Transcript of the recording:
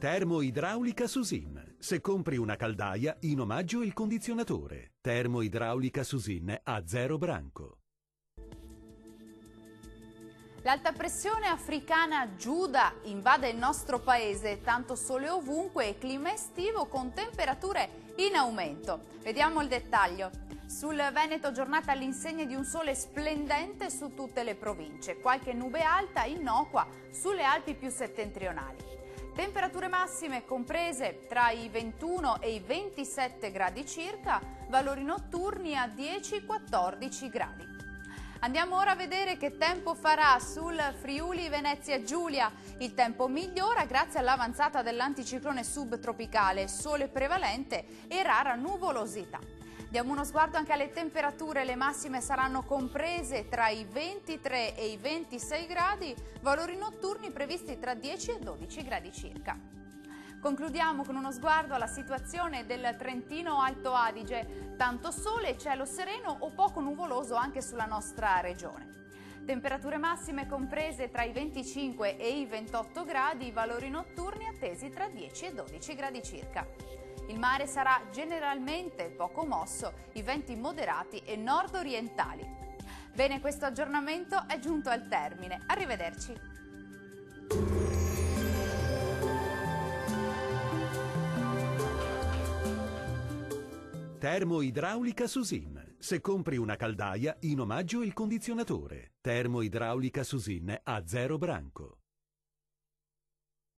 Termoidraulica Susin. Se compri una caldaia, in omaggio il condizionatore. Termoidraulica Susin a 0 branco. L'alta pressione africana Giuda invade il nostro paese, tanto sole ovunque e clima estivo con temperature in aumento. Vediamo il dettaglio. Sul Veneto giornata all'insegna di un sole splendente su tutte le province, qualche nube alta innocua sulle Alpi più settentrionali. Temperature massime comprese tra i 21 e i 27 gradi circa, valori notturni a 10-14 gradi. Andiamo ora a vedere che tempo farà sul Friuli Venezia Giulia. Il tempo migliora grazie all'avanzata dell'anticiclone subtropicale, sole prevalente e rara nuvolosità. Diamo uno sguardo anche alle temperature, le massime saranno comprese tra i 23 e i 26 gradi, valori notturni previsti tra 10 e 12 gradi circa. Concludiamo con uno sguardo alla situazione del Trentino Alto Adige, tanto sole e cielo sereno o poco nuvoloso anche sulla nostra regione. Temperature massime comprese tra i 25 e i 28 gradi, valori notturni attesi tra 10 e 12 gradi circa. Il mare sarà generalmente poco mosso, i venti moderati e nord-orientali. Bene, questo aggiornamento è giunto al termine. Arrivederci. Termoidraulica Susin. Se compri una caldaia, in omaggio il condizionatore. Termoidraulica Susin a 0 branco.